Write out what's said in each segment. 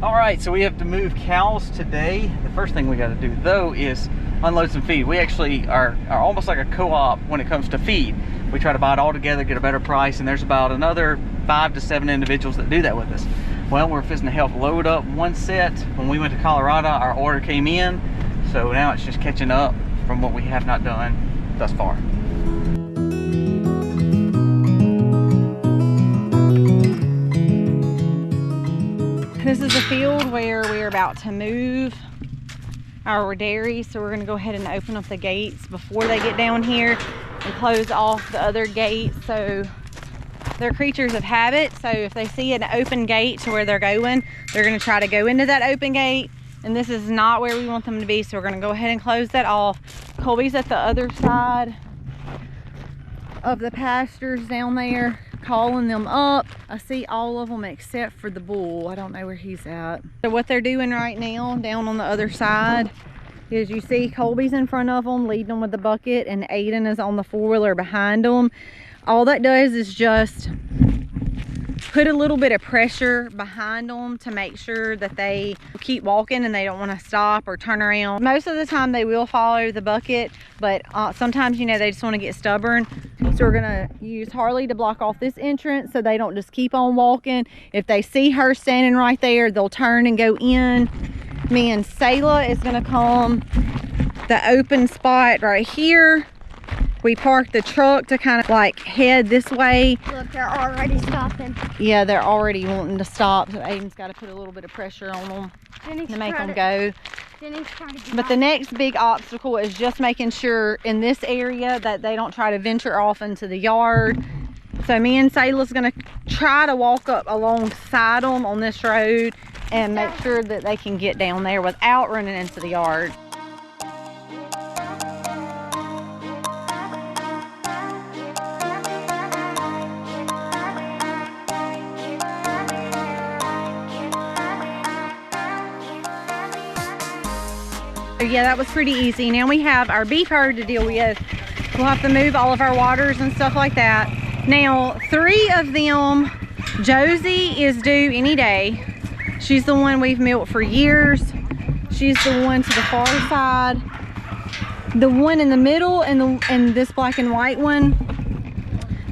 All right, so we have to move cows today. The first thing we got to do though is unload some feed. We actually are almost like a co-op when it comes to feed. We try to buy it all together, get a better price, and there's about another 5 to 7 individuals that do that with us. Well, we're fixing to help load up one set. When we went to Colorado, our order came in, so now it's just catching up from what we have not done thus far. This is a field where we're about to move our dairy, so we're going to go ahead and open up the gates before they get down here and close off the other gates. So they're creatures of habit, so if they see an open gate to where they're going, they're going to try to go into that open gate, and this is not where we want them to be, so we're going to go ahead and close that off. Colby's at the other side of the pastures down there, calling them up. I see all of them except for the bull. I don't know where he's at. So what they're doing right now down on the other side is, you see Colby's in front of them leading them with the bucket, and Aiden is on the four-wheeler behind them. All that does is just put a little bit of pressure behind them to make sure that they keep walking and they don't want to stop or turn around. Most of the time they will follow the bucket, but sometimes, you know, they just want to get stubborn. So we're gonna use Harley to block off this entrance so they don't just keep on walking. If they see her standing right there, they'll turn and go in. Me and Sayla is gonna come the open spot right here. We parked the truck to kind of like head this way. Look, they're already stopping. Yeah, they're already wanting to stop. So Aiden's got to put a little bit of pressure on them to make them go. But the next big obstacle is just making sure in this area that they don't try to venture off into the yard. So me and Sayla's gonna try to walk up alongside them on this road and make sure that they can get down there without running into the yard. Yeah, that was pretty easy. Now we have our beef herd to deal with. We'll have to move all of our waters and stuff like that. Now, 3 of them, Josie is due any day. She's the one we've milked for years. She's the one to the far side. The one in the middle and this black and white one,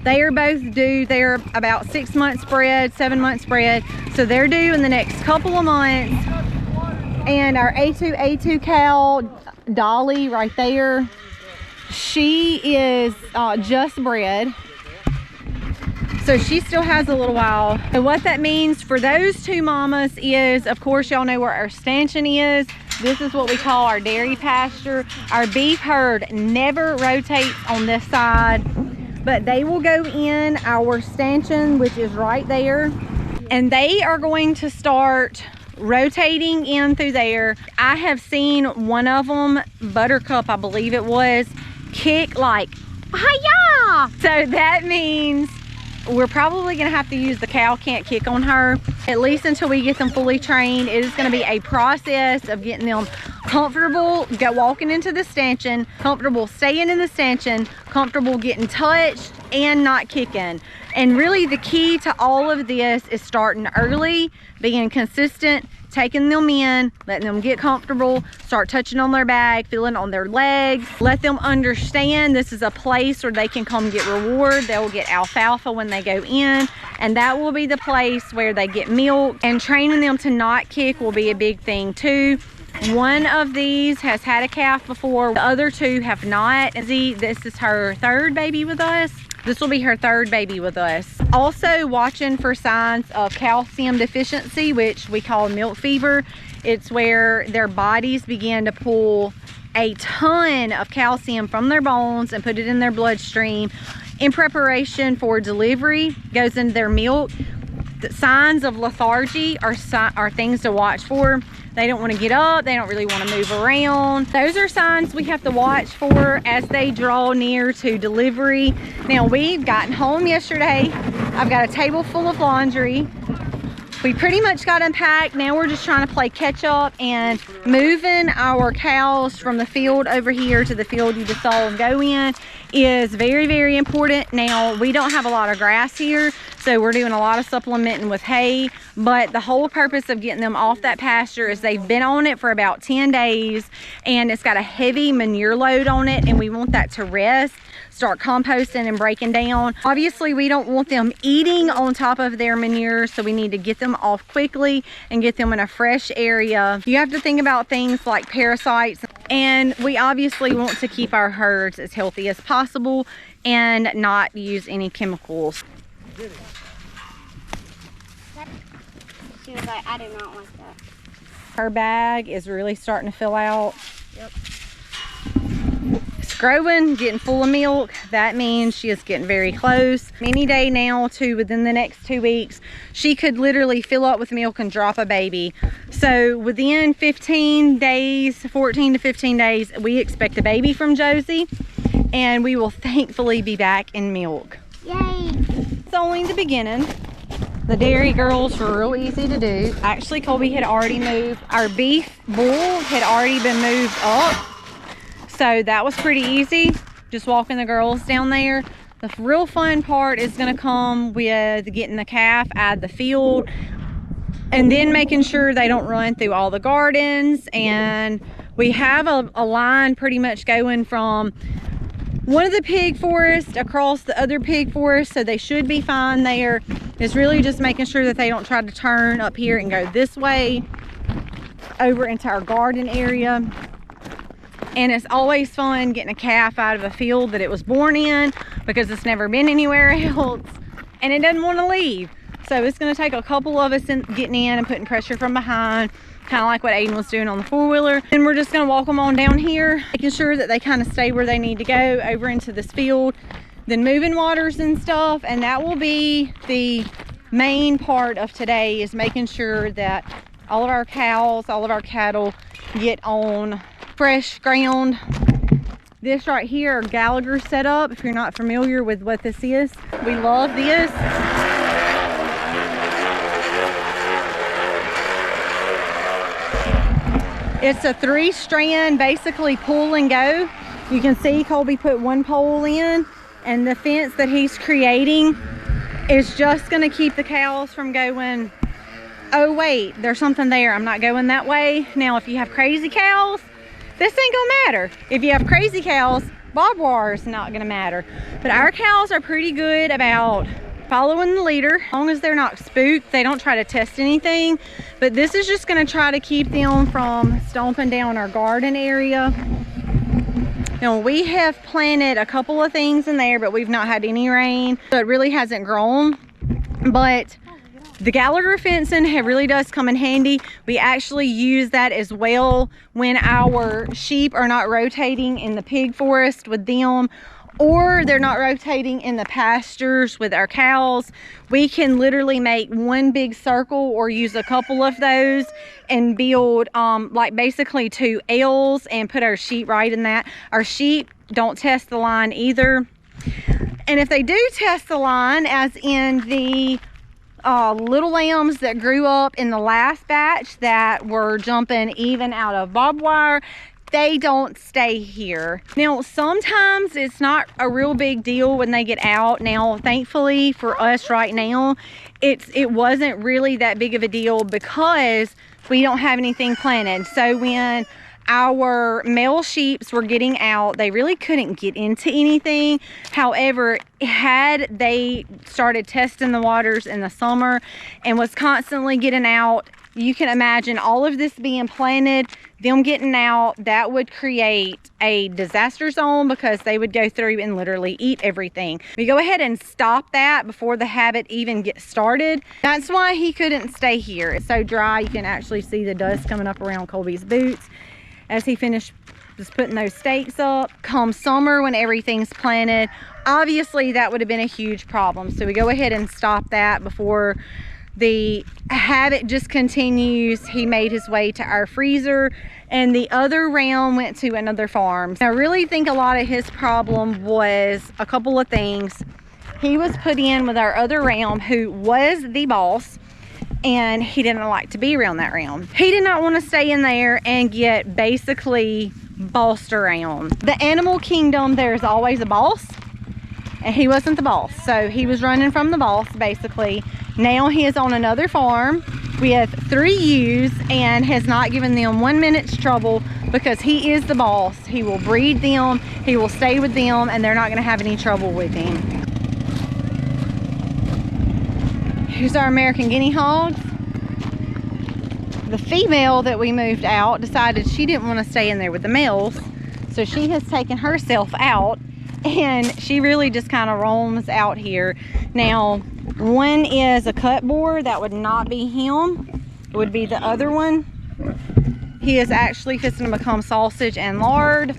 they are both due. They're about 6 months bred, 7 months bred. So they're due in the next couple of months. And our A2 cow, Dolly, right there, she is just bred. So she still has a little while. And what that means for those 2 mamas is, of course, y'all know where our stanchion is. This is what we call our dairy pasture. Our beef herd never rotates on this side, but they will go in our stanchion, which is right there. And they are going to start rotating in through there. I have seen one of them, Buttercup I believe it was, kick like hi-ya. So that means we're probably gonna have to use the cow can't kick on her, at least until we get them fully trained. It is gonna be a process of getting them comfortable walking into the stanchion, comfortable staying in the stanchion, comfortable getting touched and not kicking. And really the key to all of this is starting early, being consistent, taking them in, letting them get comfortable, start touching on their back, feeling on their legs. Let them understand this is a place where they can come get reward. They'll get alfalfa when they go in, and that will be the place where they get milk. And training them to not kick will be a big thing too. One of these has had a calf before, the other 2 have not. This is her 3rd baby with us. This will be her 3rd baby with us. Also watching for signs of calcium deficiency, which we call milk fever. It's where their bodies begin to pull a ton of calcium from their bones and put it in their bloodstream in preparation for delivery. Goes into their milk. The signs of lethargy are things to watch for. They don't want to get up. They don't really want to move around. Those are signs we have to watch for as they draw near to delivery. Now, we've gotten home yesterday. I've got a table full of laundry. we pretty much got unpacked. Now we're just trying to play catch up and moving our cows from the field over here to the field you just saw them go in is very, very important. Now, we don't have a lot of grass here, so we're doing a lot of supplementing with hay, but the whole purpose of getting them off that pasture is they've been on it for about 10 days and it's got a heavy manure load on it, and we want that to rest, start composting and breaking down. Obviously, we don't want them eating on top of their manure, so we need to get them off quickly and get them in a fresh area. You have to think about things like parasites, and we obviously want to keep our herds as healthy as possible and not use any chemicals. She was like, I do not like that. Her bag is really starting to fill out. Yep. It's growing, getting full of milk. That means she is getting very close. Any day now to within the next 2 weeks, she could literally fill up with milk and drop a baby. So within 15 days, 14 to 15 days, we expect a baby from Josie, and we will thankfully be back in milk. Yay! It's only the beginning. The dairy girls were real easy to do. Actually, Colby had already moved. Our beef bull had already been moved up. So that was pretty easy. Just walking the girls down there. The real fun part is gonna come with getting the calf out of the field and then making sure they don't run through all the gardens. And we have a line pretty much going from one of the pig forests across the other pig forest, so they should be fine there. It's really just making sure that they don't try to turn up here and go this way over into our garden area. And it's always fun getting a calf out of a field that it was born in, because it's never been anywhere else and it doesn't want to leave. So it's going to take a couple of us getting in and putting pressure from behind, kind of like what Aiden was doing on the four-wheeler. And we're just going to walk them on down here, making sure that they kind of stay where they need to go over into this field, then moving waters and stuff. And that will be the main part of today, is making sure that all of our cows, all of our cattle get on fresh ground. This right here, Gallagher setup. If you're not familiar with what this is, we love this. It's a 3-strand, basically pull and go. You can see Colby put one pole in, and the fence that he's creating is just gonna keep the cows from going, oh wait, there's something there, I'm not going that way. Now, if you have crazy cows, this ain't gonna matter. If you have crazy cows, barbed wire is not gonna matter. But our cows are pretty good about following the leader. As long as they're not spooked, they don't try to test anything. But this is just gonna try to keep them from stomping down our garden area. Now, we have planted a couple of things in there, but we've not had any rain, so it really hasn't grown. But the Gallagher fencing really does come in handy. We actually use that as well when our sheep are not rotating in the pig forest with them, or they're not rotating in the pastures with our cows. We can literally make one big circle or use a couple of those and build like basically 2 L's and put our sheep right in that. Our sheep don't test the line either. And if they do test the line, as in the little lambs that grew up in the last batch that were jumping even out of barbed wire, they don't stay here. Now, sometimes it's not a real big deal when they get out. Now, thankfully for us right now, it wasn't really that big of a deal because we don't have anything planted. So when our male sheeps were getting out, they really couldn't get into anything. However, had they started testing the waters in the summer and was constantly getting out, you can imagine all of this being planted, them getting out, that would create a disaster zone because they would go through and literally eat everything. We go ahead and stop that before the habit even gets started. That's why he couldn't stay here. It's so dry, you can actually see the dust coming up around Colby's boots as he finished just putting those stakes up. Come summer, when everything's planted, obviously that would have been a huge problem. So we go ahead and stop that before the habit just continues. He made his way to our freezer, and the other ram went to another farm. I really think a lot of his problem was a couple of things. He was put in with our other ram, who was the boss, and he didn't like to be around that round. He did not want to stay in there and get basically bossed around. The animal kingdom, there's always a boss, and he wasn't the boss, so he was running from the boss basically. Now he is on another farm with 3 ewes and has not given them 1 minute's trouble because he is the boss. He will breed them, he will stay with them, and they're not going to have any trouble with him. Here's our American guinea hogs. The female that we moved out decided she didn't want to stay in there with the males, so she has taken herself out, and she really just kind of roams out here. Now, one is a cut boar. That would not be him. It would be the other one. He is actually fixing to become sausage and lard,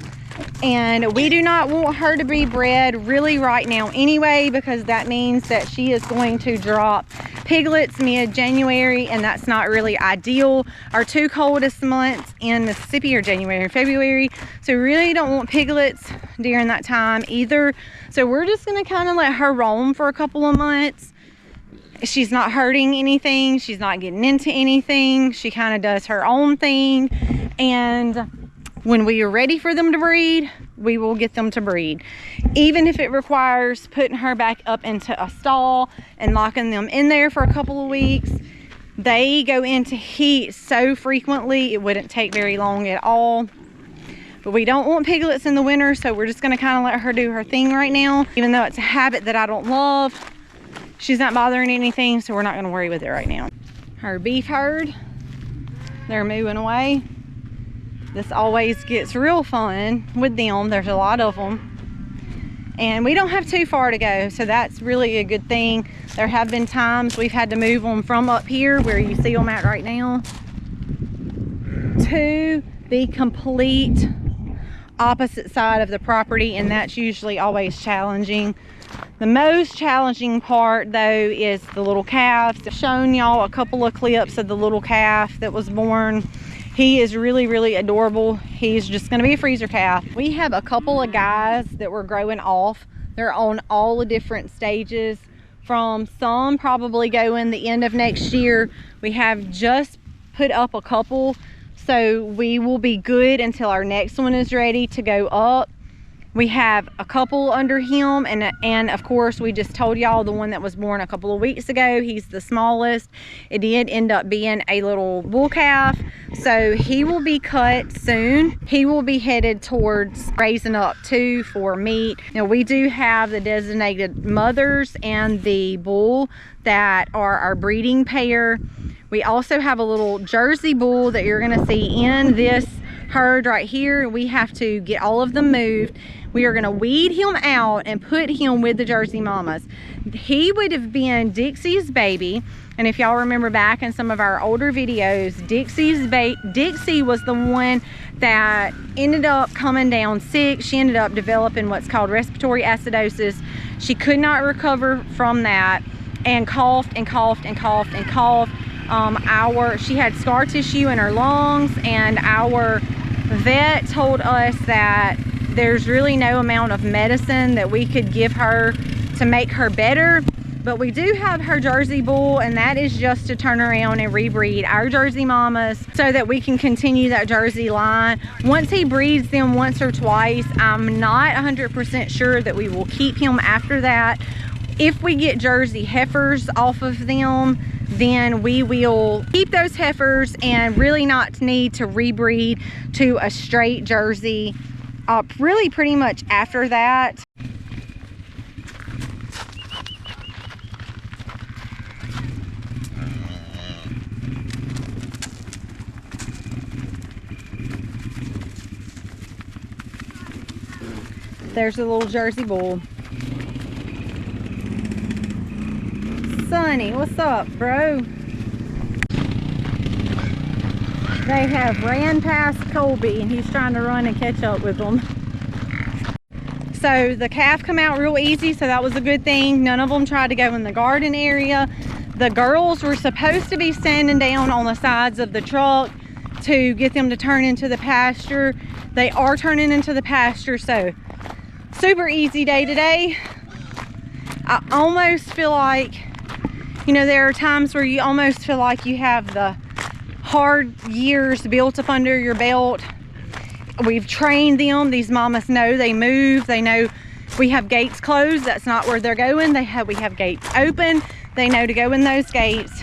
and we do not want her to be bred really right now anyway, because that means that she is going to drop piglets mid-January, and that's not really ideal. Our 2 coldest months in Mississippi are January and February, so we really don't want piglets during that time either. So we're just going to kind of let her roam for a couple of months. She's not hurting anything, she's not getting into anything, she kind of does her own thing, and when we are ready for them to breed, we will get them to breed. Even if it requires putting her back up into a stall and locking them in there for a couple of weeks. They go into heat so frequently, it wouldn't take very long at all. But we don't want piglets in the winter, so we're just going to kind of let her do her thing right now. Even though it's a habit that I don't love, she's not bothering anything, so we're not going to worry with it right now. Her beef herd, they're moving away. This always gets real fun with them. There's a lot of them, and we don't have too far to go, so that's really a good thing. There have been times we've had to move them from up here where you see them at right now to the complete opposite side of the property, and that's usually always challenging. The most challenging part though is the little calves. I've shown y'all a couple of clips of the little calf that was born. He is really, really adorable. He's just gonna be a freezer calf. We have a couple of guys that were growing off. They're on all the different stages, from some probably going the end of next year. We have just put up a couple, so we will be good until our next one is ready to go up. We have a couple under him, and of course we just told y'all the one that was born a couple of weeks ago, he's the smallest. It did end up being a little bull calf, so he will be cut soon. He will be headed towards raising up too for meat. Now we do have the designated mothers and the bull that are our breeding pair. We also have a little Jersey bull that you're gonna see in this herd right here. We have to get all of them moved. We are going to weed him out and put him with the Jersey mamas. He would have been Dixie's baby, and if y'all remember back in some of our older videos, Dixie was the one that ended up coming down sick. She ended up developing what's called respiratory acidosis. She could not recover from that and coughed and coughed and coughed and coughed. She had scar tissue in her lungs, and our vet told us that there's really no amount of medicine that we could give her to make her better. But we do have her Jersey bull, and that is just to turn around and rebreed our Jersey mamas so that we can continue that Jersey line. Once he breeds them once or twice, I'm not 100% sure that we will keep him after that. If we get Jersey heifers off of them, then we will keep those heifers and really not need to rebreed to a straight Jersey really pretty much after that. There's a little Jersey bull. Sonny, what's up, bro? They have ran past Colby, and he's trying to run and catch up with them. So the calf come out real easy, so that was a good thing. None of them tried to go in the garden area. The girls were supposed to be standing down on the sides of the truck to get them to turn into the pasture. They are turning into the pasture, so super easy day today. I almost feel like You know, there are times where you almost feel like you have the hard years built up under your belt. We've trained them. These mamas know they move. They know we have gates closed. That's not where they're going. We have gates open. They know to go in those gates.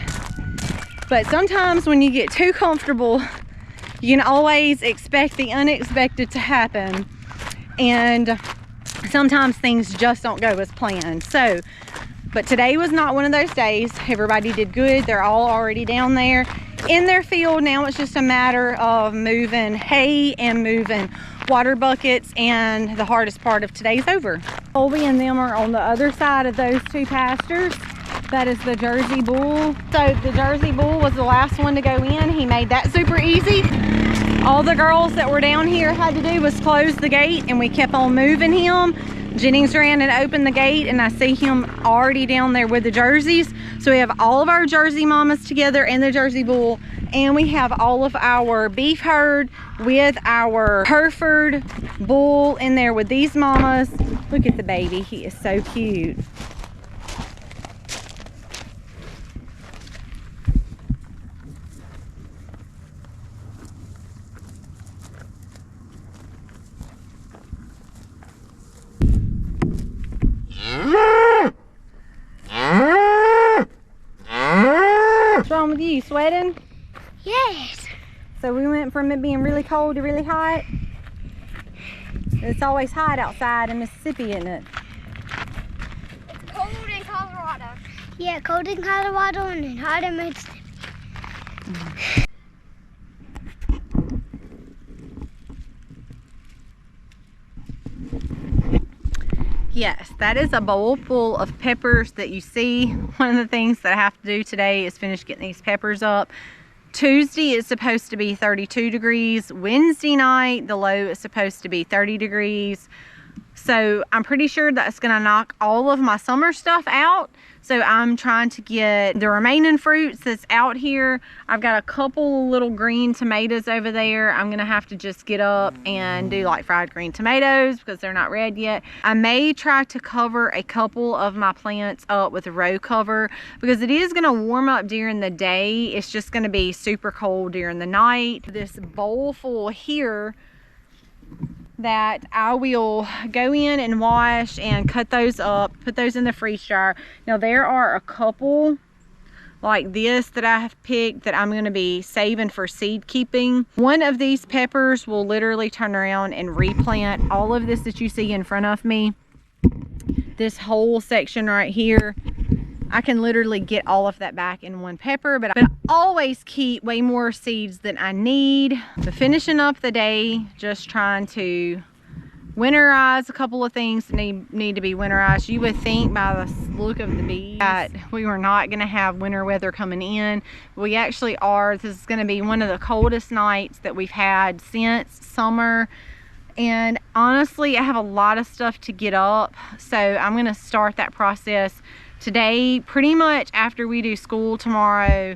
But sometimes when you get too comfortable, you can always expect the unexpected to happen. And sometimes things just don't go as planned. So, but today was not one of those days. Everybody did good. They're all already down there in their field. Now it's just a matter of moving hay and moving water buckets, and the hardest part of today's over. Colby and them are on the other side of those two pastures. That is the Jersey bull. So the Jersey bull was the last one to go in. He made that super easy. All the girls that were down here had to do was close the gate, and we kept on moving him. Jennings ran and opened the gate, and I see him already down there with the Jerseys. So we have all of our Jersey mamas together and the Jersey bull, and we have all of our beef herd with our Hereford bull in there with these mamas. Look at the baby, he is so cute. What's wrong with you? Sweating? Yes. So we went from it being really cold to really hot. It's always hot outside in Mississippi, isn't it? It's cold in Colorado. Yeah, cold in Colorado and hot in Mississippi. Yes, that is a bowl full of peppers that you see. One of the things that I have to do today is finish getting these peppers up. Tuesday is supposed to be 32 degrees. Wednesday night, the low is supposed to be 30 degrees. So I'm pretty sure that's gonna knock all of my summer stuff out. So I'm trying to get the remaining fruits that's out here. I've got a couple little green tomatoes over there. I'm gonna have to just get up and do like fried green tomatoes because they're not red yet. I may try to cover a couple of my plants up with a row cover because it is gonna warm up during the day. It's just gonna be super cold during the night. This bowl full here that I will go in and wash and cut those up, put those in the freeze dryer. Now there are a couple like this that I have picked that I'm going to be saving for seed keeping. One of these peppers will literally turn around and replant all of this that you see in front of me. This whole section right here, I can literally get all of that back in one pepper, but I always keep way more seeds than I need. But finishing up the day, just trying to winterize a couple of things that need to be winterized. You would think by the look of the bees that we were not gonna have winter weather coming in. We actually are. This is gonna be one of the coldest nights that we've had since summer. And honestly, I have a lot of stuff to get up. So I'm gonna start that process today. Pretty much after we do school tomorrow,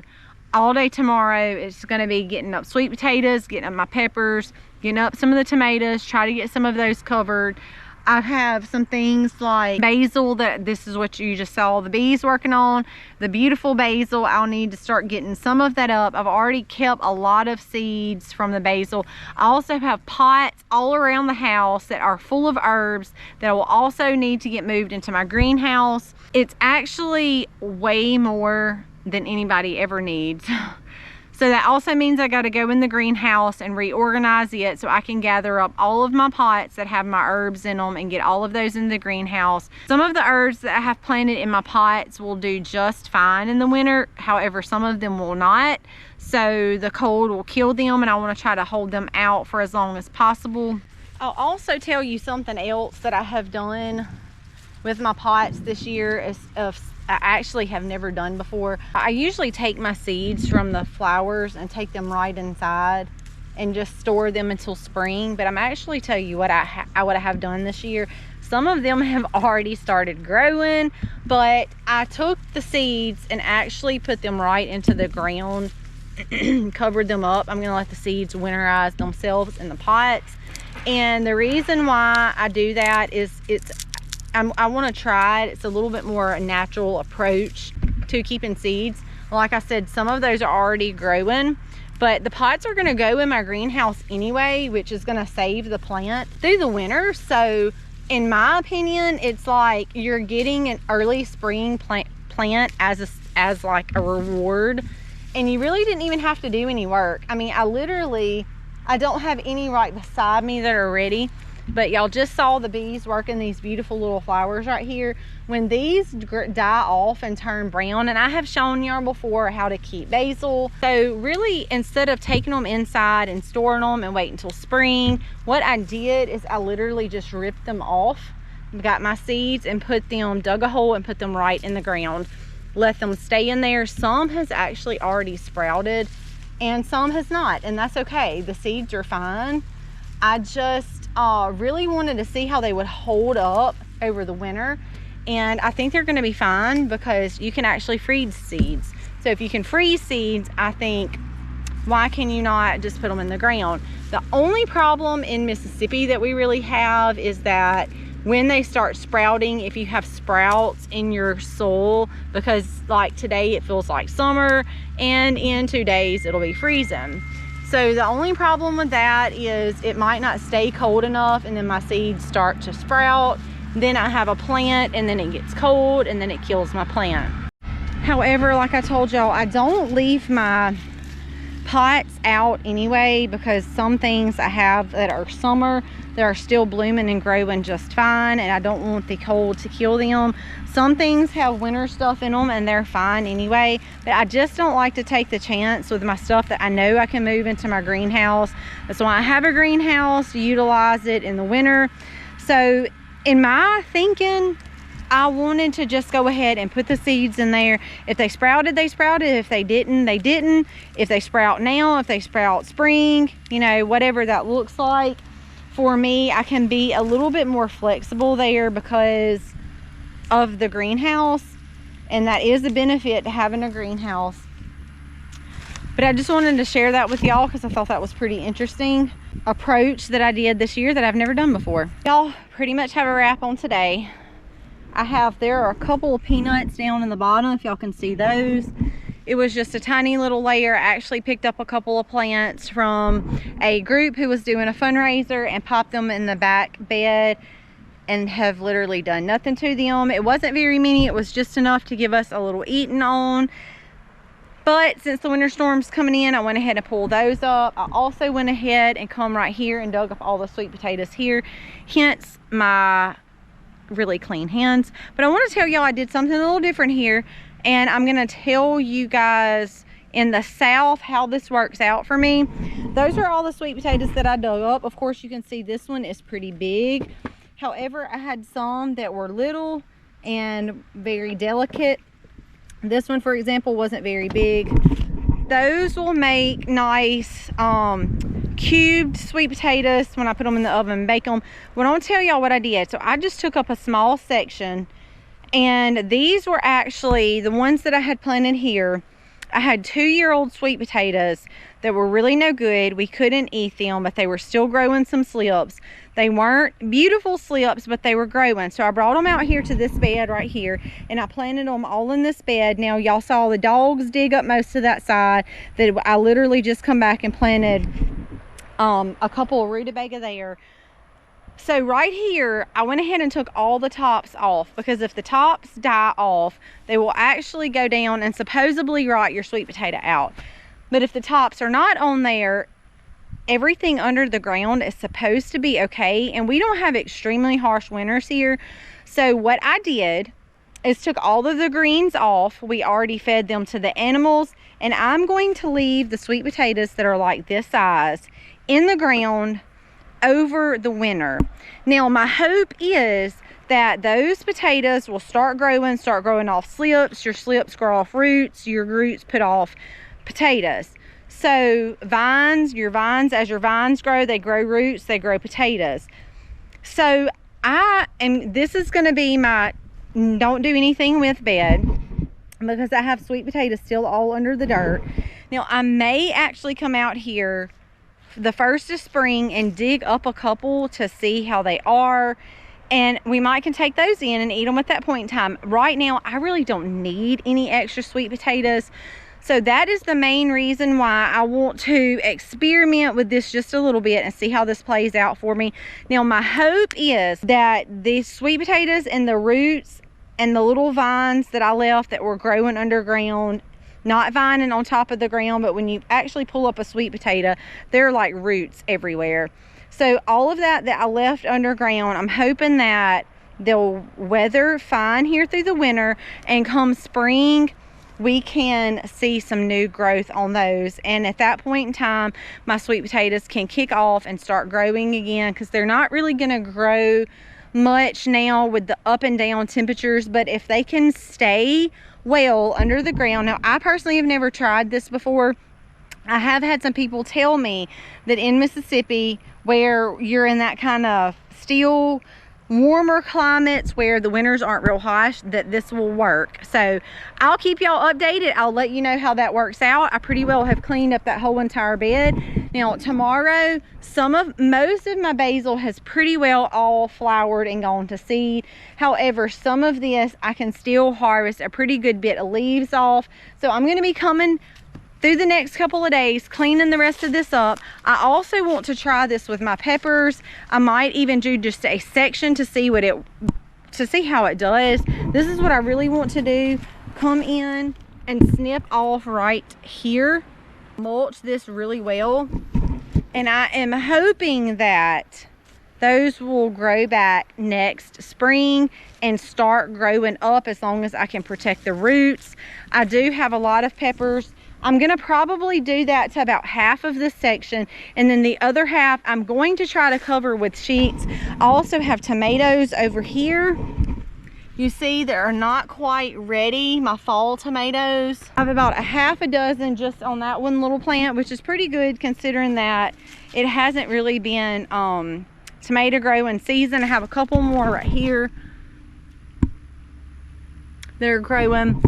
all day tomorrow, it's going to be getting up sweet potatoes, getting up my peppers, getting up some of the tomatoes, try to get some of those covered. I have some things like basil, that this is what you just saw the bees working on. The beautiful basil, I'll need to start getting some of that up. I've already kept a lot of seeds from the basil. I also have pots all around the house that are full of herbs that I will also need to get moved into my greenhouse. It's actually way more than anybody ever needs. So that also means I got to go in the greenhouse and reorganize it so I can gather up all of my pots that have my herbs in them and get all of those in the greenhouse. Some of the herbs that I have planted in my pots will do just fine in the winter. However, some of them will not. So the cold will kill them, and I want to try to hold them out for as long as possible. I'll also tell you something else that I have done with my pots this year is I actually have never done before. I usually take my seeds from the flowers and take them right inside and just store them until spring. But I'm actually tell you what I have done this year. Some of them have already started growing, but I took the seeds and actually put them right into the ground, covered them up. I'm gonna let the seeds winterize themselves in the pots. And the reason why I do that is I want to try it. It's a little bit more a natural approach to keeping seeds. Like I said, some of those are already growing, but the pots are going to go in my greenhouse anyway, which is going to save the plant through the winter. So in my opinion, it's like you're getting an early spring plant as like a reward, and you really didn't even have to do any work. I mean, I don't have any right beside me that are ready, but y'all just saw the bees working these beautiful little flowers right here. When these die off and turn brown, and I have shown y'all before how to keep basil. So really, instead of taking them inside and storing them and wait until spring, what I did is I literally just ripped them off, got my seeds and dug a hole and put them right in the ground. Let them stay in there. Some has actually already sprouted and some has not, and that's okay. The seeds are fine. I just really wanted to see how they would hold up over the winter, and I think they're going to be fine because you can actually freeze seeds. So if you can freeze seeds, I think, why can you not just put them in the ground? The only problem in Mississippi that we really have is that when they start sprouting, if you have sprouts in your soil, because like today it feels like summer and in 2 days it'll be freezing. So the only problem with that is it might not stay cold enough, and then my seeds start to sprout. Then I have a plant and then it gets cold and then it kills my plant. However, like I told y'all, I don't leave my pots out anyway, because some things I have that are summer that are still blooming and growing just fine, and I don't want the cold to kill them. Some things have winter stuff in them and they're fine anyway, but I just don't like to take the chance with my stuff that I know I can move into my greenhouse. That's why I have a greenhouse, utilize it in the winter. So in my thinking, I wanted to just go ahead and put the seeds in there. If they sprouted, they sprouted. If they didn't, they didn't. If they sprout now, if they sprout spring, you know, whatever that looks like. For me, I can be a little bit more flexible there because of the greenhouse, and that is a benefit to having a greenhouse. But I just wanted to share that with y'all because I thought that was pretty interesting approach that I did this year that I've never done before. Y'all pretty much have a wrap on today. There are a couple of peanuts down in the bottom, if y'all can see those. It was just a tiny little layer. I actually picked up a couple of plants from a group who was doing a fundraiser and popped them in the back bed and have literally done nothing to them. It wasn't very many. It was just enough to give us a little eating on. But since the winter storm's coming in, I went ahead and pulled those up. I also went ahead and come right here and dug up all the sweet potatoes here. Hence my really clean hands. But I want to tell y'all I did something a little different here, and I'm going to tell you guys in the south how this works out for me. Those are all the sweet potatoes that I dug up. Of course, you can see this one is pretty big. However, I had some that were little and very delicate. This one, for example, wasn't very big. Those will make nice cubed sweet potatoes when I put them in the oven and bake them. But I'm gonna tell y'all what I did. So I just took up a small section, and these were actually the ones that I had planted here. I had 2-year-old sweet potatoes that were really no good. We couldn't eat them, but they were still growing some slips. They weren't beautiful slips, but they were growing. So I brought them out here to this bed right here, and I planted them all in this bed. Now y'all saw the dogs dig up most of that side. That I literally just come back and planted a couple of rutabaga there. So right here, I went ahead and took all the tops off, because if the tops die off, they will actually go down and supposedly rot your sweet potato out. But if the tops are not on there, everything under the ground is supposed to be okay, and we don't have extremely harsh winters here. So what I did is took all of the greens off. We already fed them to the animals, and I'm going to leave the sweet potatoes that are like this size in the ground over the winter. Now my hope is that those potatoes will start growing off slips. Your slips grow off roots, your roots put off potatoes. So vines, as your vines grow, they grow roots, they grow potatoes. So this is going to be my don't do anything with bed, because I have sweet potatoes still all under the dirt. Now I may actually come out here the 1st of spring and dig up a couple to see how they are. and we can take those in and eat them at that point in time. Right now, I really don't need any extra sweet potatoes. So that is the main reason why I want to experiment with this just a little bit and see how this plays out for me. Now, my hope is that these sweet potatoes and the roots and the little vines that I left that were growing underground, not vining on top of the ground, but when you actually pull up a sweet potato, they're like roots everywhere. So all of that I left underground, I'm hoping that they'll weather fine here through the winter, and come spring, we can see some new growth on those. And at that point in time, my sweet potatoes can kick off and start growing again, because they're not really going to grow much now with the up and down temperatures. But if they can stay well under the ground, now I personally have never tried this before. I have had some people tell me that in Mississippi, where you're in that kind of still warmer climates where the winters aren't real harsh, that this will work. So I'll keep y'all updated. I'll let you know how that works out. I pretty well have cleaned up that whole entire bed. Now tomorrow, most of my basil has pretty well all flowered and gone to seed. However, some of this I can still harvest a pretty good bit of leaves off. So I'm going to be coming through the next couple of days cleaning the rest of this up. I also want to try this with my peppers. I might even do just a section to see how it does. This is what I really want to do. Come in and snip off right here, mulch this really well, and I am hoping that those will grow back next spring and start growing up, as long as I can protect the roots. I do have a lot of peppers. I'm going to probably do that to about half of this section, and then the other half I'm going to try to cover with sheets. I also have tomatoes over here. You see, they are not quite ready, my fall tomatoes. I have about a half a dozen just on that one little plant, which is pretty good considering that it hasn't really been tomato growing season. I have a couple more right here. They're growing.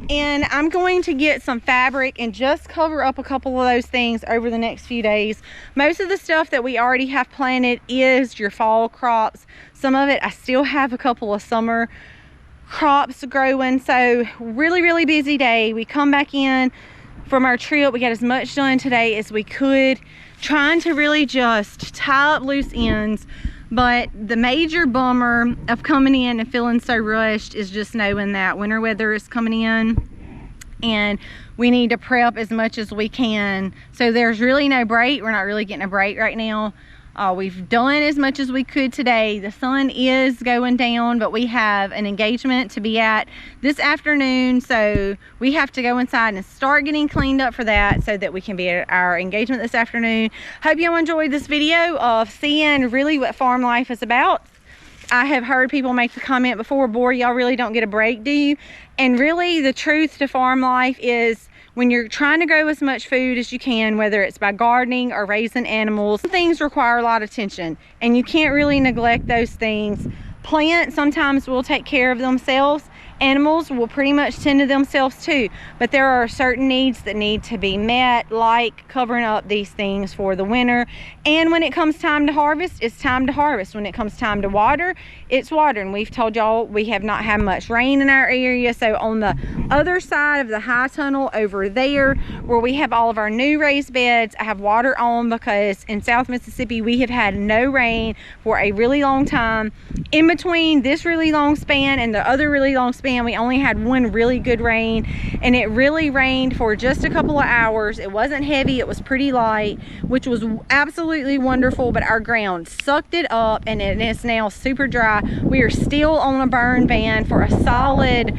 And I'm going to get some fabric and just cover up a couple of those things over the next few days. Most of the stuff that we already have planted is your fall crops. Some of it, I still have a couple of summer crops growing. So really busy day. We come back in from our trip. We got as much done today as we could, trying to really just tie up loose ends. But the major bummer of coming in and feeling so rushed is just knowing that winter weather is coming in and we need to prep as much as we can. So there's really no break. We're not really getting a break right now. We've done as much as we could today. The sun is going down, but we have an engagement to be at this afternoon. So we have to go inside and start getting cleaned up for that so that we can be at our engagement this afternoon. Hope y'all enjoyed this video of seeing really what farm life is about. I have heard people make the comment before, boy, y'all really don't get a break, do you? And really the truth to farm life is, when you're trying to grow as much food as you can, whether it's by gardening or raising animals, some things require a lot of attention and you can't really neglect those things. Plants sometimes will take care of themselves. Animals will pretty much tend to themselves too, but there are certain needs that need to be met, like covering up these things for the winter. And when it comes time to harvest, it's time to harvest. When it comes time to water, it's water. And we've told y'all we have not had much rain in our area. So on the other side of the high tunnel over there, where we have all of our new raised beds, I have water on, because in South Mississippi we have had no rain for a really long time. In between this really long span and the other really long span, we only had one really good rain, and it really rained for just a couple of hours. It wasn't heavy, it was pretty light, which was absolutely wonderful, but our ground sucked it up and it is now super dry. We are still on a burn ban for a solid,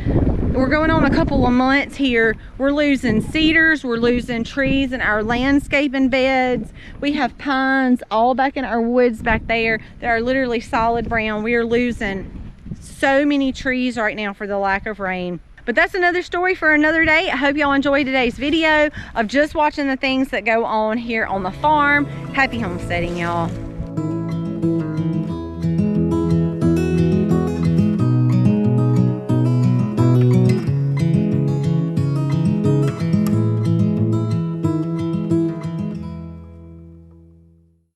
we're going on a couple of months here. We're losing cedars, we're losing trees in our landscaping beds. We have pines all back in our woods back there that are literally solid brown. We are losing so many trees right now for the lack of rain. But that's another story for another day. I hope y'all enjoyed today's video of just watching the things that go on here on the farm. Happy homesteading, y'all.